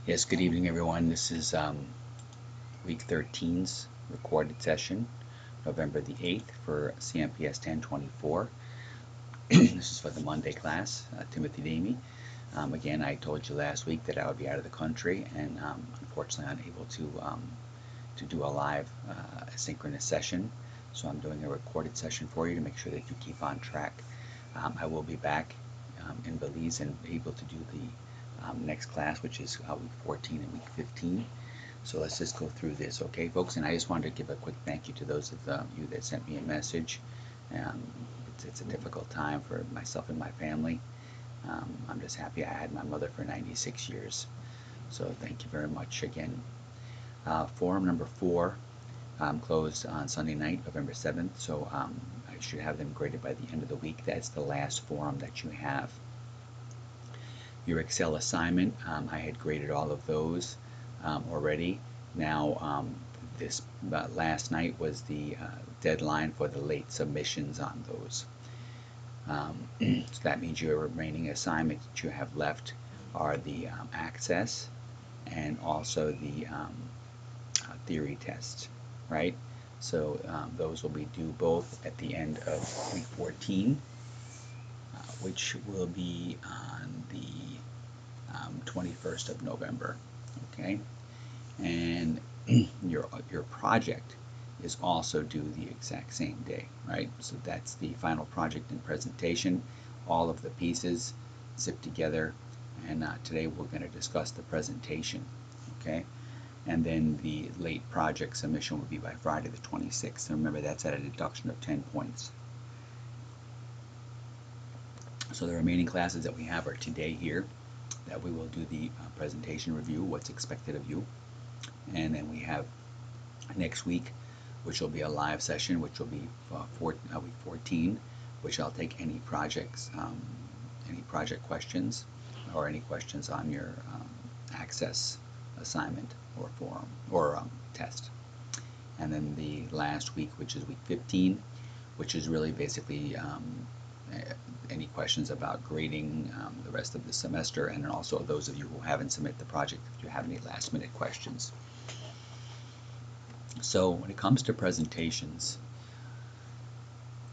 Yes, good evening, everyone. This is week 13's recorded session, November the 8th for CMPS 1024. This is for the Monday class, Timothy Damey. Again, I told you last week that I would be out of the country and unfortunately unable to do a live asynchronous session. So I'm doing a recorded session for you to make sure that you keep on track. I will be back in Belize and able to do the next class, which is week 14 and week 15. So let's just go through this, okay, folks? And I just wanted to give a quick thank you to those of you that sent me a message. It's a difficult time for myself and my family. I'm just happy I had my mother for 96 years. So thank you very much again. Forum number 4 closed on Sunday night, November 7th. So I should have them graded by the end of the week. That's the last forum that you have. Your Excel assignment, I had graded all of those already. Now, this last night was the deadline for the late submissions on those. So that means your remaining assignments that you have left are the access and also the theory test, right? So those will be due both at the end of week 14, which will be on the 21st of November, okay? And your project is also due the exact same day, right? So that's the final project and presentation, all of the pieces zipped together, and today we're going to discuss the presentation, okay? And then the late project submission will be by Friday the 26th. And remember, that's at a deduction of 10 points. So the remaining classes that we have are today here, that we will do the presentation review, what's expected of you. And then we have next week, which will be a live session, which will be week 14, which I'll take any project questions or any questions on your access assignment or forum or test. And then the last week, which is week 15, which is really basically any questions about grading the rest of the semester, and also those of you who haven't submitted the project, if you have any last minute questions. So when it comes to presentations,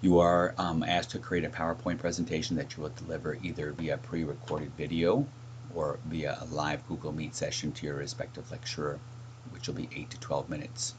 you are asked to create a PowerPoint presentation that you will deliver either via pre-recorded video or via a live Google Meet session to your respective lecturer, which will be 8 to 12 minutes.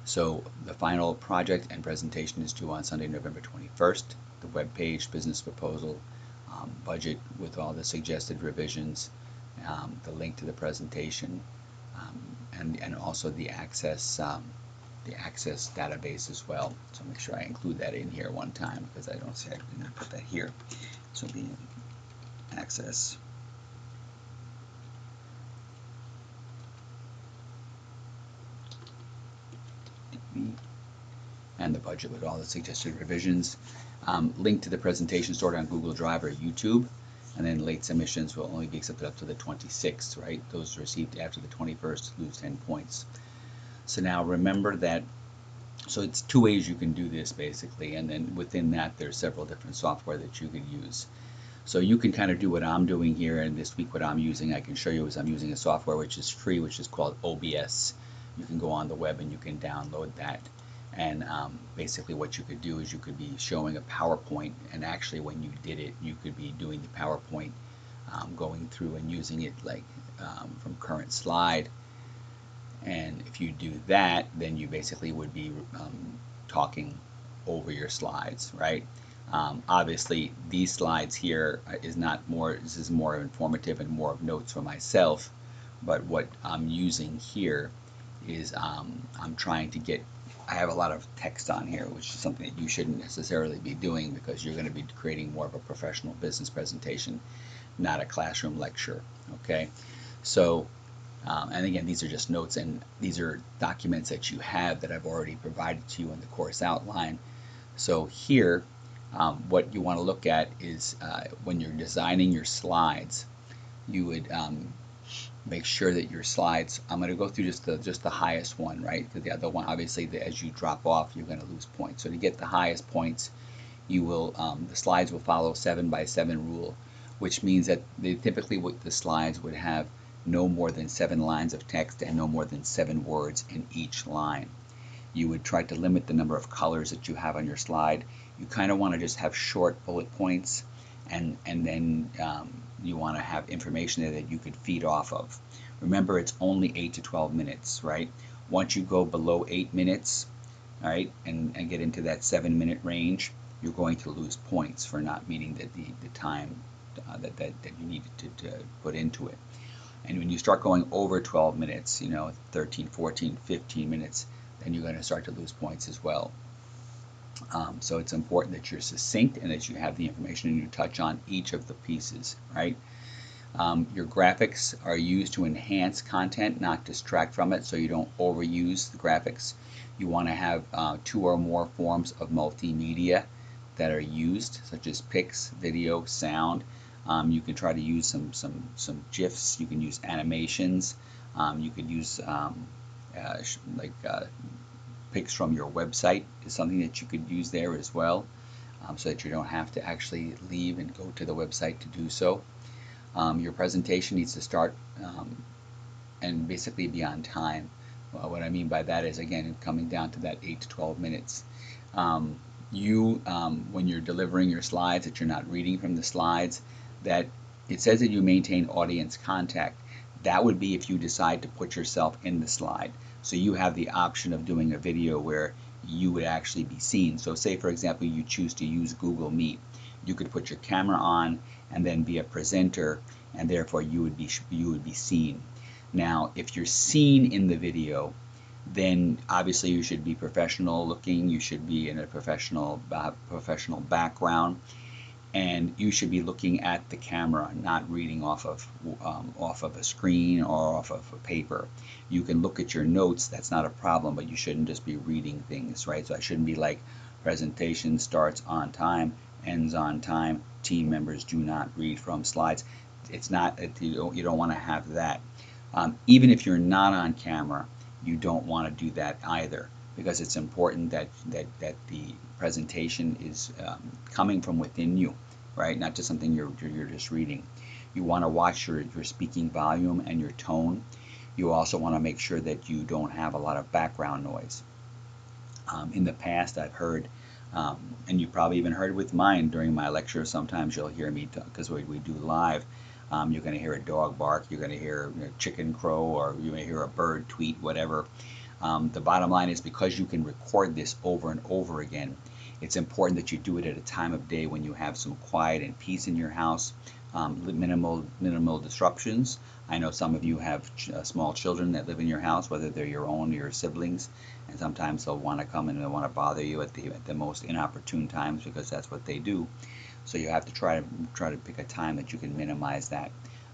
So the final project and presentation is due on Sunday, November 21st. The web page, business proposal, budget with all the suggested revisions, the link to the presentation, and also the access database as well. So make sure I include that in here one time, because I don't see I didn't put that here. So the access. And the budget with all the suggested revisions. Link to the presentation stored on Google Drive or YouTube. And then late submissions will only be accepted up to the 26th, right? Those received after the 21st lose 10 points. So now remember that, so it's two ways you can do this basically, and then within that there's several different software that you could use. So you can kind of do what I'm doing here, and this week what I'm using, I can show you, is I'm using a software which is free, which is called OBS. You can go on the web and you can download that. And basically what you could do is you could be showing a PowerPoint, and actually when you did it, you could be doing the PowerPoint, going through and using it like from current slide. And if you do that, then you basically would be talking over your slides, right? Obviously, these slides here this is more informative and more of notes for myself, but what I'm using here is I'm trying to get, I have a lot of text on here, which is something that you shouldn't necessarily be doing, because you're going to be creating more of a professional business presentation, not a classroom lecture, okay? So, and again, these are just notes, and these are documents that you have that I've already provided to you in the course outline. So here, what you want to look at is when you're designing your slides, you would make sure that your slides, I'm going to go through just the highest one, right? Because the other one, obviously, as you drop off, you're going to lose points. So to get the highest points, you will the slides will follow 7 by 7 rule, which means that they typically the slides would have no more than 7 lines of text and no more than 7 words in each line. You would try to limit the number of colors that you have on your slide. You kind of want to just have short bullet points, and then you want to have information there that you could feed off of. Remember, it's only 8 to 12 minutes, right? Once you go below 8 minutes, all right, and get into that 7-minute range, you're going to lose points for not meeting the time that you needed to put into it. And when you start going over 12 minutes, 13, 14, 15 minutes, then you're going to start to lose points as well. So it's important that you're succinct and that you have the information and you touch on each of the pieces, right? Your graphics are used to enhance content, not distract from it, so you don't overuse the graphics. You want to have 2 or more forms of multimedia that are used, such as pics, video, sound. You can try to use some GIFs. You can use animations. You could use pics from your website is something that you could use there as well, so that you don't have to actually leave and go to the website to do so. Your presentation needs to start and basically be on time. Well, what I mean by that is, again, coming down to that 8 to 12 minutes. When you're delivering your slides, that you're not reading from the slides, that it says that you maintain audience contact. That would be if you decide to put yourself in the slide. So you have the option of doing a video where you would actually be seen. So say, for example, you choose to use Google Meet. You could put your camera on and then be a presenter, and therefore you would be seen. Now, if you're seen in the video, then obviously you should be professional looking. You should be in a professional background, and you should be looking at the camera, not reading off of a screen or off of a paper. You can look at your notes, that's not a problem, but you shouldn't just be reading things, right? So I shouldn't be like, presentation starts on time, ends on time, team members do not read from slides. It's not, you don't want to have that. Even if you're not on camera, you don't want to do that either, because it's important that the presentation is coming from within you, right? Not just something you're just reading. You want to watch your speaking volume and your tone. You also want to make sure that you don't have a lot of background noise. In the past, I've heard, and you probably even heard with mine during my lecture, sometimes you'll hear me, because we do live, you're going to hear a dog bark, you're going to hear a chicken crow, or you're going to hear a bird tweet, whatever. The bottom line is, because you can record this over and over again, it's important that you do it at a time of day when you have some quiet and peace in your house, minimal disruptions. I know some of you have small children that live in your house, whether they're your own or your siblings, and sometimes they'll want to come and they'll want to bother you at the most inopportune times, because that's what they do. So you have to try to pick a time that you can minimize that.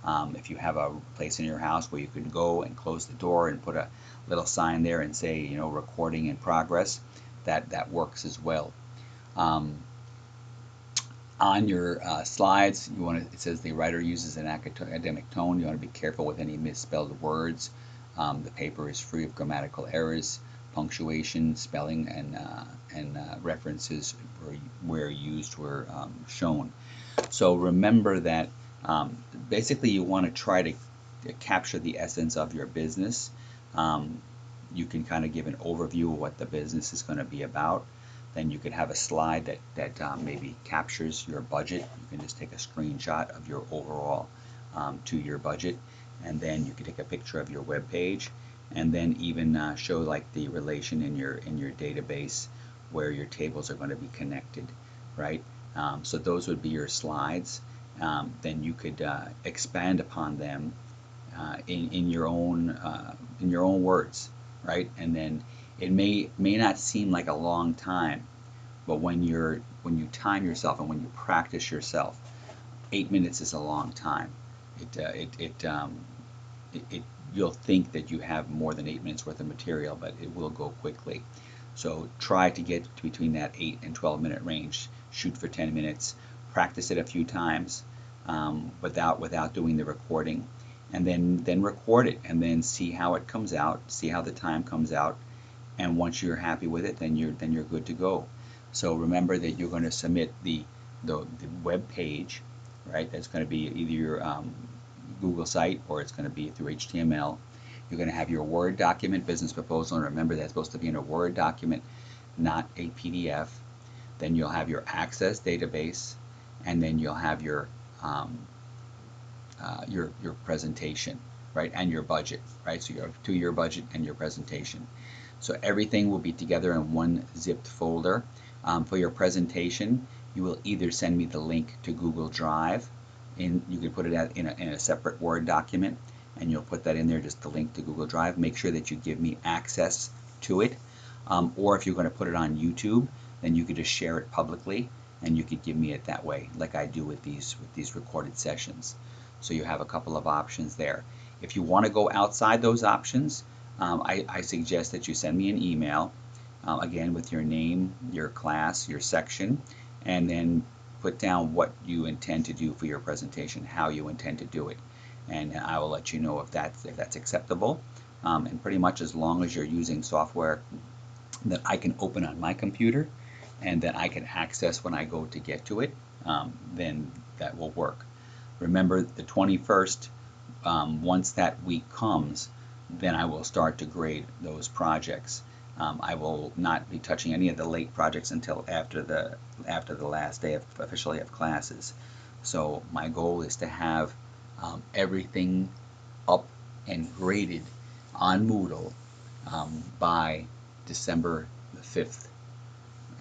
If you have a place in your house where you can go and close the door and put a little sign there and say, recording in progress, that works as well. On your slides, it says the writer uses an academic tone. You want to be careful with any misspelled words. The paper is free of grammatical errors, punctuation, spelling, and references where used were shown. So remember that basically you want to try to capture the essence of your business. You can kind of give an overview of what the business is going to be about. Then you could have a slide that maybe captures your budget. You can just take a screenshot of your overall 2-year budget, and then you can take a picture of your web page, and then even show like the relation in your database where your tables are going to be connected, right? So those would be your slides. Then you could expand upon them in your own words, right? And then it may not seem like a long time, but when you time yourself and when you practice yourself, 8 minutes is a long time. You'll think that you have more than 8 minutes worth of material, but it will go quickly. So try to get between that 8 and 12 minute range. Shoot for 10 minutes. Practice it a few times without doing the recording, and then record it, and then see how it comes out. See how the time comes out, and once you're happy with it, then you're good to go. So remember that you're going to submit the web page, right? That's going to be either Google site or it's going to be through HTML. You're going to have your Word document, business proposal, and remember that's supposed to be in a Word document, not a PDF. Then you'll have your Access database, and then you'll have your presentation, right, and your budget, right? So you have 2-year budget and your presentation. So everything will be together in one zipped folder. For your presentation, you will either send me the link to Google Drive, and you can put it in a separate Word document, and you'll put that in there, just the link to Google Drive. Make sure that you give me access to it. Or if you're going to put it on YouTube, then you could just share it publicly, and you could give me it that way, like I do with these recorded sessions. So you have a couple of options there. If you want to go outside those options, I suggest that you send me an email, again with your name, your class, your section, and then put down what you intend to do for your presentation, how you intend to do it. And I will let you know if that's acceptable. And pretty much as long as you're using software that I can open on my computer and that I can access when I go to get to it, then that will work. Remember, the 21st, once that week comes, then I will start to grade those projects. I will not be touching any of the late projects until after the last day officially of classes. So my goal is to have everything up and graded on Moodle by December the 5th.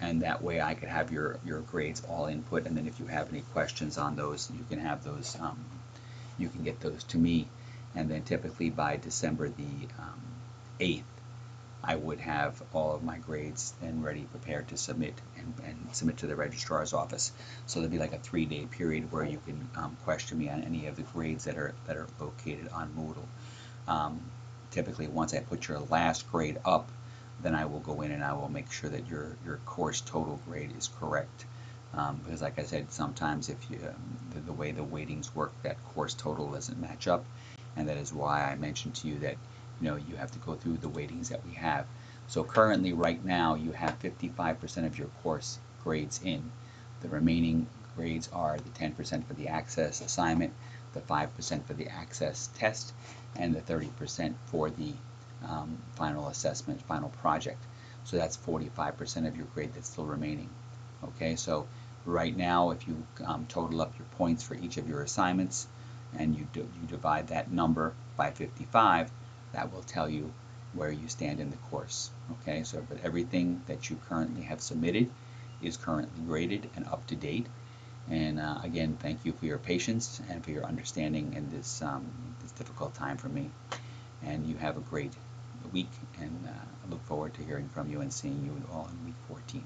And that way I could have your grades all input, and then if you have any questions on those, you can have those, you can get those to me. And then typically by December the 8th, I would have all of my grades then ready, prepared to submit and submit to the registrar's office. So there'll be like a 3-day period where you can question me on any of the grades that are located on Moodle. Typically, once I put your last grade up, then I will go in and I will make sure that your course total grade is correct. Because like I said, sometimes if you the way the weightings work, that course total doesn't match up, and that is why I mentioned to you that you have to go through the weightings that we have. So currently, right now, you have 55% of your course grades in. The remaining grades are the 10% for the Access assignment, the 5% for the Access test, and the 30% for the final assessment, final project. So that's 45% of your grade that's still remaining. Okay, so right now, if you total up your points for each of your assignments, and you divide that number by 55, that will tell you where you stand in the course. Okay, so but everything that you currently have submitted is currently graded and up to date. And again, thank you for your patience and for your understanding in this difficult time for me. And you have a great week, and I look forward to hearing from you and seeing you all in week 14.